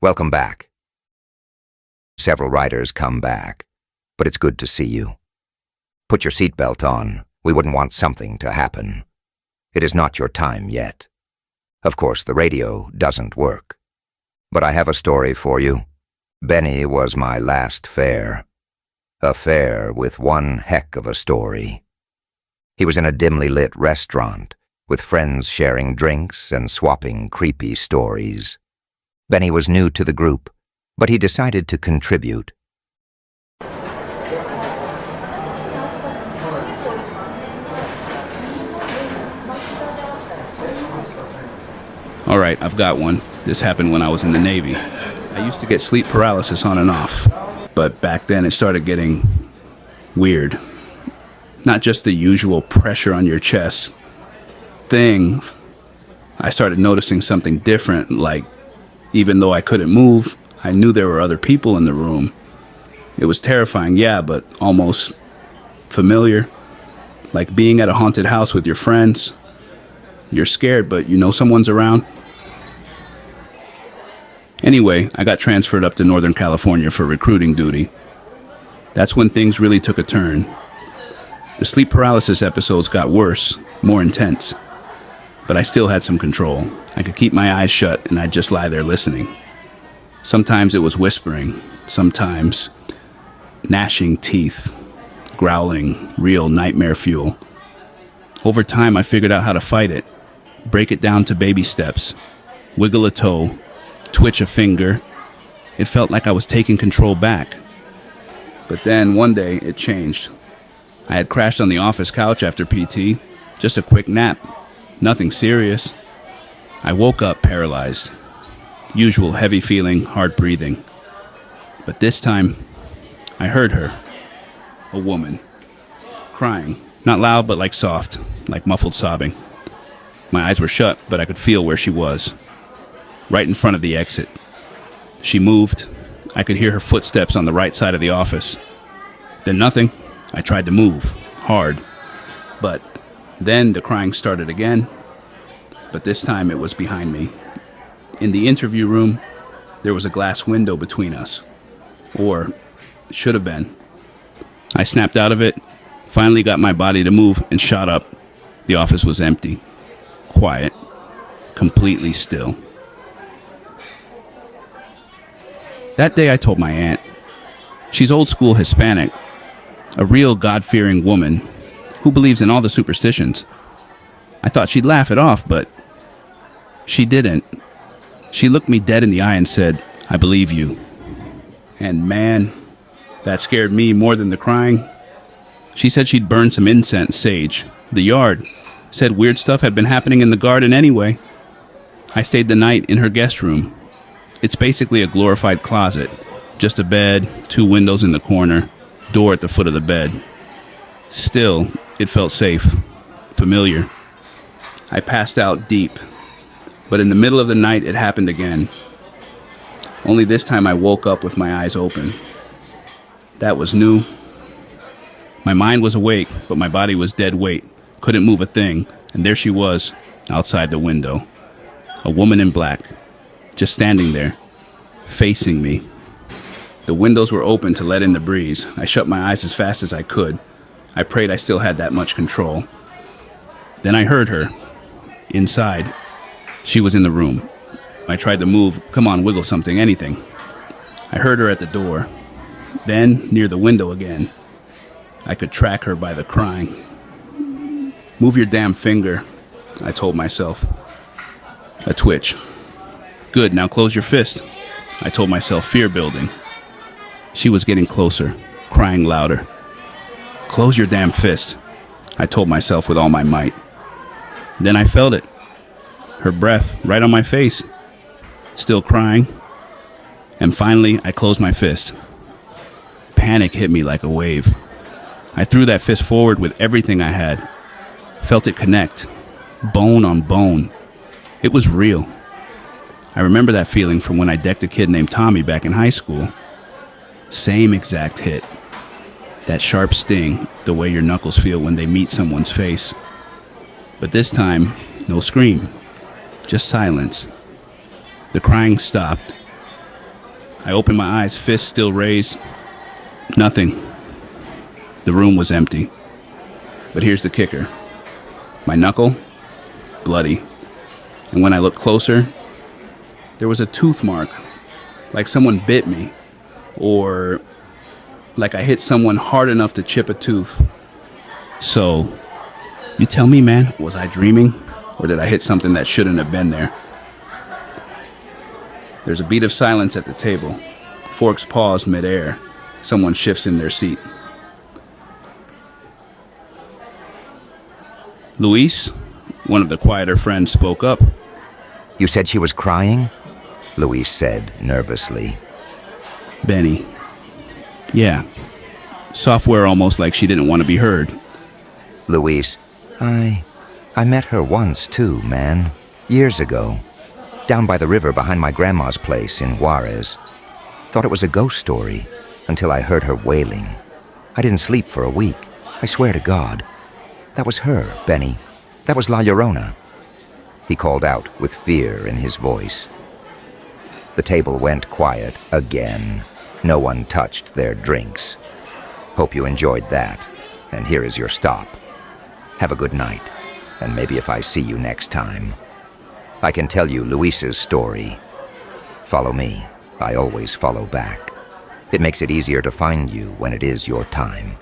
Welcome back. Several writers come back, but it's good to see you. Put your seatbelt on. We wouldn't want something to happen. It is not your time yet. Of course, the radio doesn't work. But I have a story for you. Bennie was my last fare. A fare with one heck of a story. He was in a dimly lit restaurant, with friends sharing drinks and swapping creepy stories. Bennie was new to the group, but he decided to contribute. All right, I've got one. This happened when I was in the Navy. I used to get sleep paralysis on and off, but back then it started getting weird. Not just the usual pressure on your chest thing. I started noticing something different, like even though I couldn't move, I knew there were other people in the room. It was terrifying, yeah, but almost familiar. Like being at a haunted house with your friends. You're scared, but you know someone's around. Anyway, I got transferred up to Northern California for recruiting duty. That's when things really took a turn. The sleep paralysis episodes got worse, more intense. But I still had some control. I could keep my eyes shut and I'd just lie there listening. Sometimes it was whispering, sometimes gnashing teeth, growling, real nightmare fuel. Over time, I figured out how to fight it. Break it down to baby steps. Wiggle a toe. Twitch a finger. It felt like I was taking control back. But then, one day, it changed. I had crashed on the office couch after PT. Just a quick nap. Nothing serious. I woke up paralyzed. Usual heavy feeling, hard breathing. But this time, I heard her. A woman. Crying. Not loud, but like soft, like muffled sobbing. My eyes were shut, but I could feel where she was. Right in front of the exit. She moved. I could hear her footsteps on the right side of the office. Then nothing. I tried to move. Hard. But then the crying started again. But this time it was behind me. In the interview room, there was a glass window between us. Or it should have been. I snapped out of it. Finally got my body to move and shot up. The office was empty. Quiet. Completely still. That day I told my aunt. She's old school Hispanic. A real God-fearing woman who believes in all the superstitions. I thought she'd laugh it off, but she didn't. She looked me dead in the eye and said, "I believe you." And man, that scared me more than the crying. She said she'd burned some incense sage. The yard. Said weird stuff had been happening in the garden anyway. I stayed the night in her guest room. It's basically a glorified closet. Just a bed, 2 windows in the corner, door at the foot of the bed. Still, it felt safe. Familiar. I passed out deep. But in the middle of the night, it happened again. Only this time I woke up with my eyes open. That was new. My mind was awake, but my body was dead weight. Couldn't move a thing, and there she was, outside the window. A woman in black, just standing there, facing me. The windows were open to let in the breeze. I shut my eyes as fast as I could. I prayed I still had that much control. Then I heard her. Inside. She was in the room. I tried to move. Come on, wiggle something, anything. I heard her at the door. Then, near the window again. I could track her by the crying. "Move your damn finger," I told myself. A twitch. "Good, now close your fist," I told myself, fear building. She was getting closer, crying louder. "Close your damn fist," I told myself with all my might. Then I felt it. Her breath right on my face. Still crying. And finally, I closed my fist. Panic hit me like a wave. I threw that fist forward with everything I had. Felt it connect. Bone on bone. It was real. I remember that feeling from when I decked a kid named Tommy back in high school. Same exact hit. That sharp sting, the way your knuckles feel when they meet someone's face. But this time, no scream. Just silence. The crying stopped. I opened my eyes, fist still raised. Nothing. The room was empty. But here's the kicker. My knuckle, bloody. And when I looked closer, there was a tooth mark, like someone bit me, or like I hit someone hard enough to chip a tooth. So, you tell me, man, was I dreaming? Or did I hit something that shouldn't have been there? There's a beat of silence at the table. Forks pause midair. Someone shifts in their seat. Luis, one of the quieter friends, spoke up. You said she was crying? Luis said nervously. Bennie. Yeah. Software almost like she didn't want to be heard. Luis, I met her once too, man. Years ago. Down by the river behind my grandma's place in Juarez. Thought it was a ghost story until I heard her wailing. I didn't sleep for a week. I swear to God. That was her, Bennie. That was La Llorona. He called out with fear in his voice. The table went quiet again. No one touched their drinks. Hope you enjoyed that. And here is your stop. Have a good night. And maybe if I see you next time, I can tell you Luis's story. Follow me. I always follow back. It makes it easier to find you when it is your time.